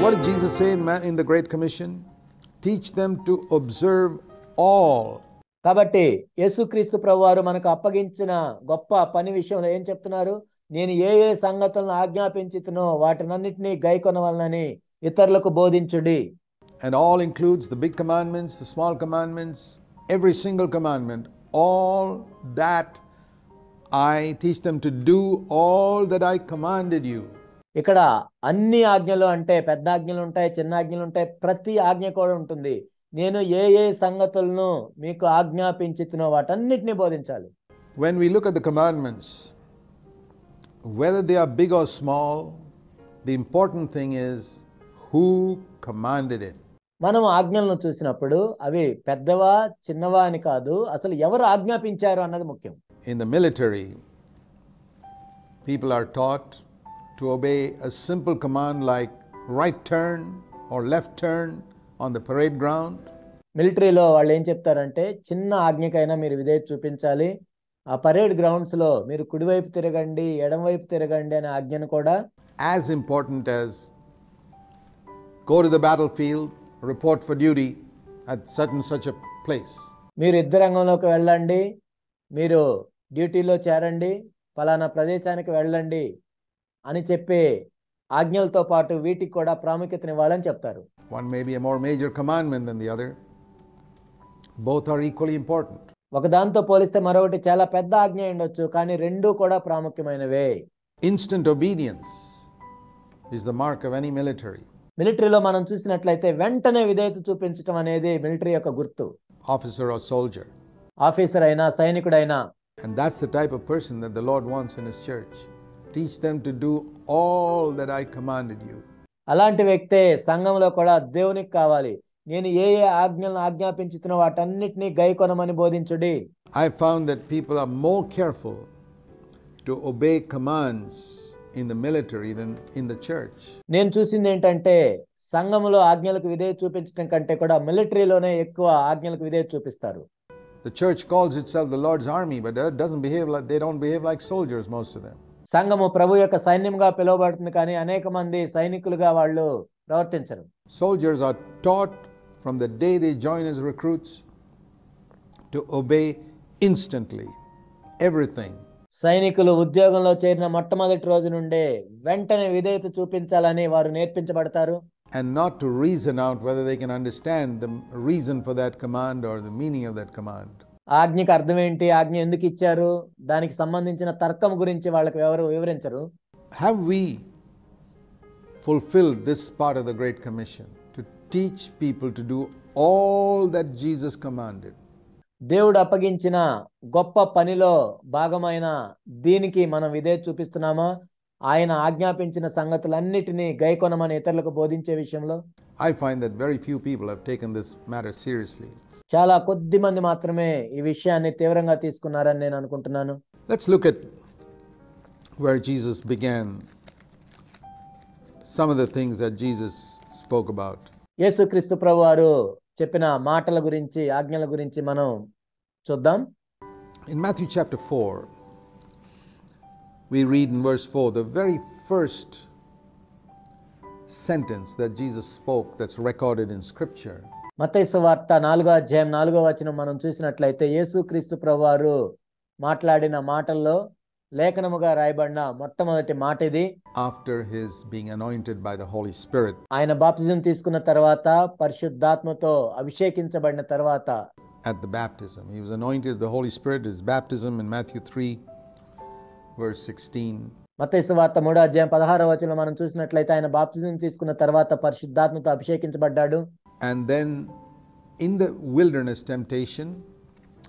what did Jesus say in the Great Commission? Teach them to observe all. కాబట్టి యేసుక్రీస్తు ప్రభువారు మనకు అప్పగించిన గొప్ప పని విషయంలో ఏం చెప్తున్నారు? నేను ఏ ఏ సంగతులను ఆజ్ఞాపించితునో వాటినన్నిటినీ గైకొనవలనని ఇతరులకు బోధించుడి. And all includes the big commandments, the small commandments, every single commandment. All that I teach them to do, all that I commanded you. ఇక్కడ అన్ని ఆజ్ఞలు అంటే పెద్ద ఆజ్ఞలు ఉంటాయి, చిన్న ఆజ్ఞలు ఉంటాయి, ప్రతి ఆజ్ఞ కూడా ఉంటుంది. నేను ఏ ఏ సంగతులను మీకు ఆజ్ఞాపించితునో వాటన్నిటిని బోధించాలి. When we look at the commandments, whether they are big or small, the important thing is who commanded it. మనం ఆజ్ఞలను చూసినప్పుడు అవి పెద్దవా చిన్నవా అని కాదు, అసలు ఎవరు ఆజ్ఞాపించారు అన్నది ముఖ్యం. In the military, people are taught to obey a simple command like right turn or left turn on the parade ground. మిలిటరీలో వాళ్ళు ఏం చెప్తారంటే చిన్న ఆజ్ఞకైనా మీరు విధేయత చూపించాలి. ఆ పరేడ్ గ్రౌండ్స్లో మీరు కుడివైపు తిరగండి, ఎడమవైపు తిరగండి అనే ఆజ్ఞను కూడా as important as go to the battlefield, report for duty at such and such a place. మీరు యుద్ధ రంగంలోకి వెళ్ళండి, మీరు డ్యూటీలో చేరండి, ఫలానా ప్రదేశానికి వెళ్ళండి అని చెప్పే ఆజ్ఞలతో పాటు వీటికి కూడా ప్రాముఖ్యతనివ్వాలని చెప్తారు. One may be a more major commandment than the other. Both are equally important. ఒకదాంతో పోలిస్తే మరొకటి చాలా పెద్ద ఆజ్ఞ ఉండొచ్చు, కానీ రెండూ కూడా ప్రాముఖ్యమైనవే. Instant obedience is the mark of any military. మిలిటరీలో మనం చూసినట్లయితే వెంటనే విధేయత చూపించడం అనేది మిలిటరీ యొక్క గుర్తు. Officer or soldier. ఆఫీసర్ అయినా సైనికుడైనా. And that's the type of person that the Lord wants in His church. Teach them to do all that I commanded you. అలాంటి వ్యక్తే సంఘంలో కూడా దేవునికి కావాలి. నేను ఏ ఏ ఆజ్ఞలను ఆజ్ఞాపించుతున్న వాటన్నిటినీ గైకొనమని బోధించుడి. I found that people are more careful to obey commands in the military than in the church. నేను చూసింది ఏంటంటే సంఘములో ఆజ్ఞలకు విధేయత చూపించడం కంటే కూడా మిలిటరీలోనే ఎక్కువ ఆజ్ఞలకు విధేయత చూపిస్తారు. The church calls itself the Lord's army, but they don't behave like soldiers, most of them. సంఘము ప్రభు యొక్క సైన్యంగా పిలువబడుతుంది, కానీ అనేక మంది సైనికులుగా వాళ్ళు ప్రవర్తించరు. Soldiers are taught from the day they join as recruits to obey instantly everything. సైనికులు ఉద్యోగంలో చేరిన మొట్టమొదటి రోజు నుండే వెంటనే విధేయత చూపించాలని వారు నేర్పించబడతారు. And not to reason out whether they can understand the reason for that command or the meaning of that command. ఆజ్ఞకి అర్థం ఏంటి, ఆజ్ఞ ఎందుకు ఇచ్చారు, దానికి సంబంధించిన తర్కం గురించి వాళ్ళకి ఎవరు వివరించరు. Have we fulfilled this part of the Great Commission to teach people to do all that Jesus commanded? దేవుడు అప్పగించిన గొప్ప పనిలో భాగమైన దీనికి మనం విధేయత చూపిస్తున్నామా? ఆయన ఆజ్ఞాపించిన సంగతులన్నిటినీ గైకొనమని ఇతరులకు బోధించే విషయంలో I find that very few people have taken this matter seriously. చాలా కొద్ది మంది మాత్రమే ఈ విషయాన్ని తీవ్రంగా తీసుకున్నారని నేను అనుకుంటున్నాను. Let's look at where Jesus began, some of the things that Jesus spoke about. యేసుక్రీస్తు ప్రభువారు చెప్పిన మాటల గురించి, ఆజ్ఞల గురించి మనం చూద్దాం. In Matthew chapter 4, we read in verse 4 the very first sentence that Jesus spoke that's recorded in scripture. మత్తయి సువార్త 4వ అధ్యాయం 4వ వచనం మనం చూసినట్లయితే యేసుక్రీస్తు ప్రభువారు మాట్లాడిన మాటల్లో లేఖనముగా రాయబడిన మొట్టమొదటి మాట ఇది. After his being anointed by the Holy Spirit. ఆయన బాప్తిజం తీసుకున్న తర్వాత, పరిశుద్ధాత్మతో అభిషేకించబడిన తర్వాత, at the baptism he was anointed with the Holy Spirit, his baptism in Matthew 3 verse 16. మత్తయి సువార్త 3వ అధ్యాయం 16వ వచనం మనం చూసినట్లయితే ఆయన బాప్తిజం తీసుకున్న తర్వాత పరిశుద్ధాత్మతో అభిషేకించబడ్డాడు. And then in the wilderness temptation,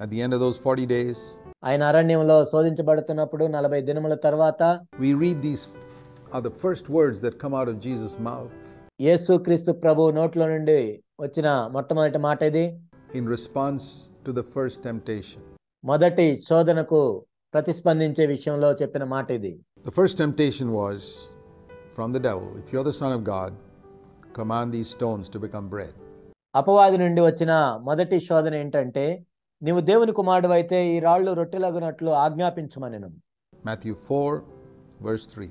at the end of those 40 days, ఆయన అరణ్యంలో శోధించబడుతున్నప్పుడు 40 దినముల తర్వాత we read these are the first words that come out of Jesus' mouth. యేసుక్రీస్తు ప్రభు నోట్లో నుండి వచ్చిన మొట్టమొదటి మాట ఇది. In response to the first temptation. మొదటి శోధనకు ప్రతిస్పందించే విషయంలో చెప్పిన మాట ఇది. The first temptation was from the devil. If you're the Son of God, command these stones to become bread. అపవాది నుండి వచ్చిన మొదటి శోధన ఏంటంటే, నీవు దేవుని కుమారుడు అయితే ఈ రాళ్ళు రొట్టెలగునట్లు ఆజ్ఞాపించమనెను. Matthew 4 verse 3.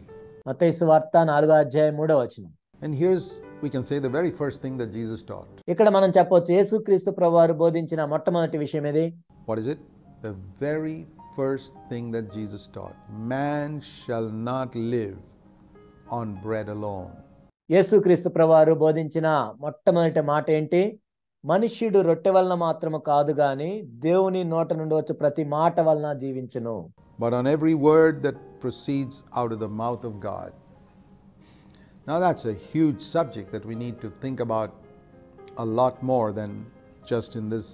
మత్తయి సువార్త 4వ అధ్యాయం 3వ వచనం. And here's, we can say, the very first thing that Jesus taught. ఇక్కడ మనం చెప్పొచ్చు యేసుక్రీస్తు ప్రభువారు బోధించిన మొట్టమొదటి విషయం ఏది? What is it? The very first thing that Jesus taught. Man shall not live on bread alone. యేసుక్రీస్తు ప్రభువారు బోధించిన మొట్టమొదటి మాట ఏంటి? మనుష్యుడు రొట్టె వలన మాత్రము కాదు గాని దేవుని నోట నుండి వచ్చే ప్రతి మాట వలన జీవించును. But on every word that proceeds out of the mouth of God. Now that's a huge subject that we need to think about a lot more than just in this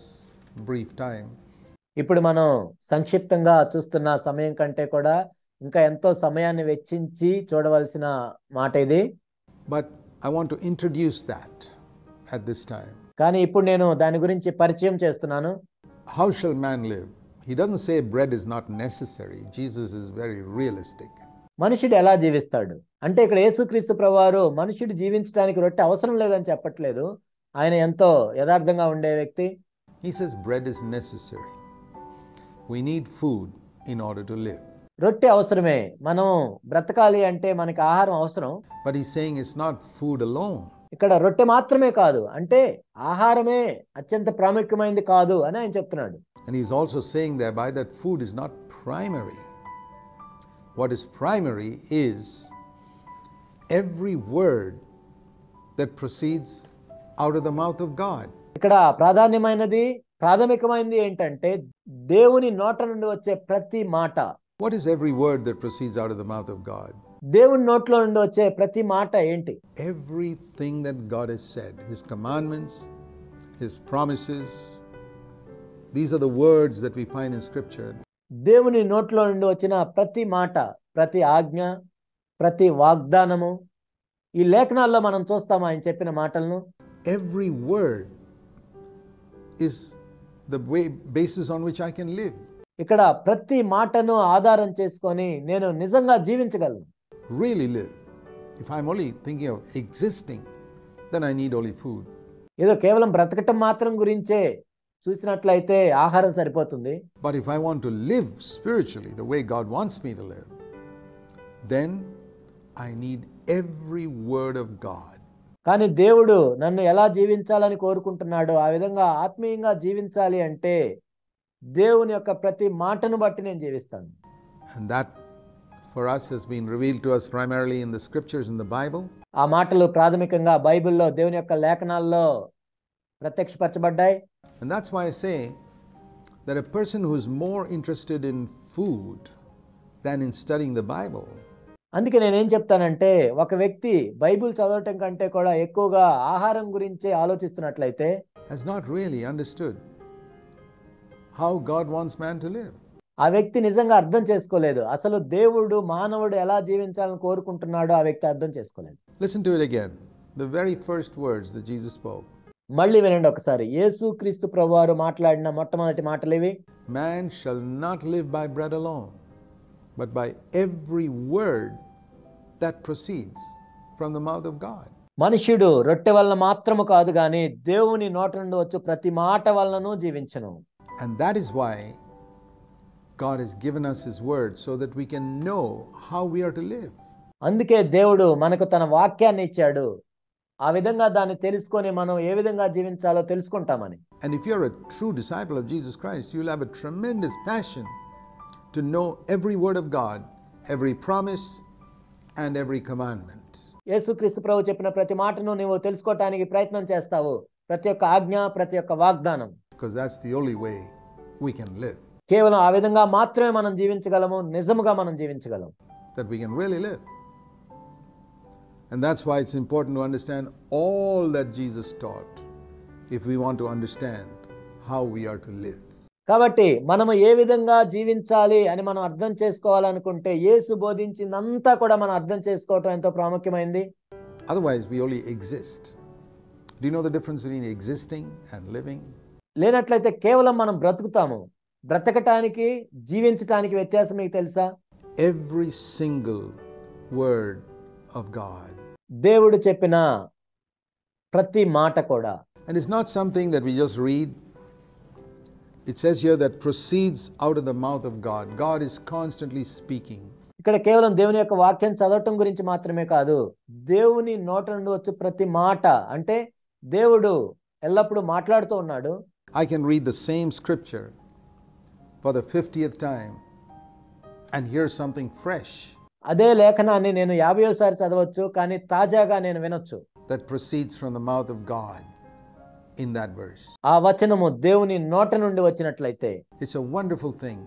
brief time. ఇప్పుడు మనం సంక్షిప్తంగా చూస్తున్న సమయం కంటే కూడా ఇంకా ఎంతో సమయాన్ని వెచ్చించి చూడవలసిన మాట ఇది. But I want to introduce that at this time. కానీ ఇప్పుడు నేను దాని గురించి పరిచయం చేస్తున్నాను. How shall man live? He doesn't say bread is not necessary. Jesus is very realistic. మనుషుడు ఎలా జీవిస్తాడు అంటే ఇక్కడ యేసుక్రీస్తు ప్రభువారు మనుషుడు జీవించడానికి రొట్టె అవసరం లేదని చెప్పట్లేదు. ఆయన ఎంతో యథార్థంగా ఉండే వ్యక్తి. He says bread is necessary. We need food in order to live. రొట్టె అవసరమే, మనం బ్రతకాలి అంటే మనకి ఆహారం అవసరం. But he's saying it's not food alone. ఇక్కడ రొట్టె మాత్రమే కాదు, అంటే ఆహారమే అత్యంత ప్రాముఖ్యమైనది కాదు అని ఆయన చెప్తున్నాడు. And he's also saying thereby that food is not primary. What is primary is every word that proceeds out of the mouth of God. ఇక్కడ ప్రాథమికమైనది ఏంటంటే దేవుని నోట నుండి వచ్చే ప్రతి మాట. What is every word that proceeds out of the mouth of God? దేవుని నోట్లో నుండి వచ్చే ప్రతి మాట ఏంటి? Everything that God has said, his commandments, his promises, these are the words that we find in scripture. దేవుని నోట్లో నుండి వచ్చిన ప్రతి మాట, ప్రతి ఆజ్ఞ, ప్రతి వాగ్దానము ఈ లేఖనాల్లో మనం చూస్తాం ఆయన చెప్పిన మాటలను. Every word is the basis on which I can live. ఇక్కడ ప్రతి మాటను ఆధారం చేసుకొని నేను నిజంగా జీవించగలను. Really live. If I'm only thinking of existing, then I need only food. ఏదో కేవలం బ్రతకటం మాత్రం గురించే చూసినట్లయితే ఆహారం సరిపోతుంది. But if I want to live spiritually the way God wants me to live, then I need every word of God. కానీ దేవుడు నన్ను ఎలా జీవించాలని కోరుకుంటున్నాడో ఆ విధంగా ఆత్మీయంగా జీవించాలి అంటే దేవుని యొక్క ప్రతి మాటను బట్టి నేను జీవిస్తాను. And that for us has been revealed to us primarily in the scriptures in the Bible. ఆ మాటలు ప్రాథమికంగా బైబిల్లో దేవుని యొక్క లేఖనాల్లో ప్రత్యక్షపరచబడ్డాయి. And that's why I say that a person who is more interested in food than in studying the Bible, అందుకే నేనేం చెప్తానంటే ఒక వ్యక్తి బైబిల్ చదవటం కంటే కూడా ఎక్కువగా ఆహారం గురించే ఆలోచిస్తున్నట్లయితే has not really understood how God wants man to live. ఆ వ్యక్తి నిజంగా అర్థం చేసుకోలేదు. అసలు దేవుడు మానవుడు ఎలా జీవించాలని కోరుకుంటున్నాడో ఆ వ్యక్తి అర్థం చేసుకోలేదు. Listen to it again. The very first words that Jesus spoke. మళ్ళీ వినండి ఒకసారి. యేసుక్రీస్తు ప్రభువారు మాట్లాడిన మొట్టమొదటి మాటలు ఇవి. Man shall not live by bread alone, but by every word that proceeds from the mouth of God. మనుష్యుడు రొట్టె వలన మాత్రము కాదు గాని దేవుని నోట నుండి వచ్చు ప్రతి మాట వలనను జీవించును. And that is why God has given us his word so that we can know how we are to live. అందుకే దేవుడు మనకు తన వాక్యాన్ని ఇచ్చాడు. ఆ విధంగా దాన్ని తెలుసుకొని మనం ఏ విధంగా జీవించాలో తెలుసుకుంటామని. And if you're a true disciple of Jesus Christ, you'll have a tremendous passion to know every word of God, every promise and every commandment. యేసుక్రీస్తు ప్రభు చెప్పిన ప్రతి మాటను నీవు తెలుసుకోవడానికి ప్రయత్నం చేస్తావు. ప్రతి ఒక్క ఆజ్ఞ, ప్రతి ఒక్క వాగ్దానం. Because that's the only way we can live. కేవలం ఆ విధంగా మాత్రమే మనం జీవించగలము, నిజముగా మనం జీవించగలం. That we can really live. And that's why it's important to understand all that Jesus taught if we want to understand how we are to live. కాబట్టి మనము ఏ విధంగా జీవించాలి అని మనం అర్థం చేసుకోవాలనుకుంటే యేసు బోధించిందంతా కూడా మనం అర్థం చేసుకోవటం ఎంతో ప్రాముఖ్యమైంది. Otherwise we only exist. Do you know the difference between existing and living? లేనట్లయితే కేవలం మనం బ్రతుకుతాము. బ్రతకటానికి జీవించటానికి వ్యత్యాసం మీకు తెలుసా? Every single word of God. దేవుడు చెప్పిన ప్రతి మాట కూడా. And it's not something that we just read. It says here that proceeds out of the mouth of God. God is constantly speaking. ఇక్కడ కేవలం దేవుని యొక్క వాక్యం చదవటం గురించి మాత్రమే కాదు, దేవుని నోట నుండి వచ్చే ప్రతి మాట, అంటే దేవుడు ఎల్లప్పుడూ మాట్లాడుతూ ఉన్నాడు. I can read the same scripture for the 50th time and hear something fresh అదే లేఖనాన్ని నేను 50వ చదవచ్చు, కానీ తాజాగా నేను వినొచ్చు. that proceeds from the mouth of God in that verse. ఆ వచనము దేవుని నోట నుండి వచ్చినట్లయితే. It's a wonderful thing,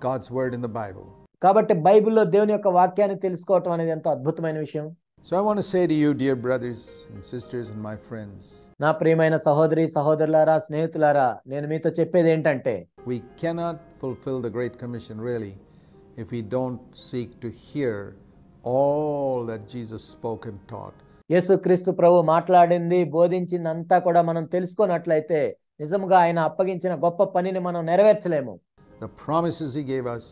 God's word in the Bible. కాబట్టి బైబిల్లో దేవుని యొక్క వాక్యాన్ని తెలుసుకోవటం అనేది ఎంతో అద్భుతమైన విషయం. So I want to say to you, dear brothers and sisters and my friends, నా ప్రియమైన సహోదరి సహోదరులారా, స్నేహితులారా, నేను మీతో చెప్పేది ఏంటంటే, we cannot fulfill the Great Commission really if we don't seek to hear all that Jesus spoke and taught. యేసుక్రీస్తు ప్రభు మాట్లాడింది, బోధించింది అంతా కూడా మనం తెలుసుకున్నట్లయితే నిజంగా ఆయన అప్పగించిన గొప్ప పనిని మనం నెరవేర్చలేము. The promises he gave us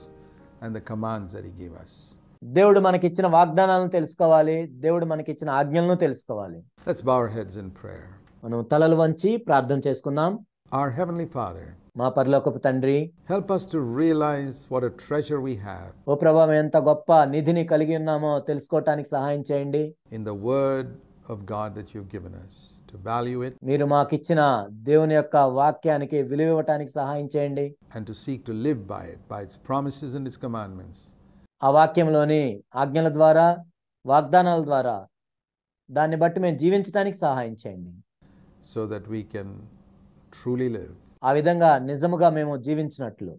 and the commands that he gave us. దేవుడు మనకిచ్చిన వాగ్దానాలను తెలుసుకోవాలి, దేవుడు మనకిచ్చిన ఆజ్ఞలను తెలుసుకోవాలి. Let's bow our heads in prayer. మనం తలలు వంచి ప్రార్థన చేసుకుందాం. Our Heavenly Father, మా పరలోకపు తండ్రి, help us to realize what a treasure we have ఓ ప్రభువా, మేము ఎంత గొప్ప నిధిని కలిగి ఉన్నామో తెలుసుకోవటానికి సహాయం చేయండి. in the word of God that you've given us, to value it మీరు మాకిచ్చిన దేవుని యొక్క వాక్యానికి విలువ ఇవ్వటానికి సహాయం చేయండి. and to seek to live by it, by its promises and its commandments. ఆ వాక్యంలోని ఆజ్ఞల ద్వారా, వాగ్దానాల ద్వారా దాన్ని బట్టి మేము జీవించడానికి సహాయం చేయండి. So that we can truly live. ఆ విధంగా నిజముగా మేము జీవించినట్లు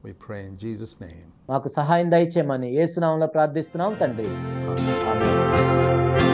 We pray in Jesus' name. మాకు సహాయం దయచేయమని యేసు నామములో ప్రార్థిస్తున్నాం తండ్రి. Amen. ఆమేన్.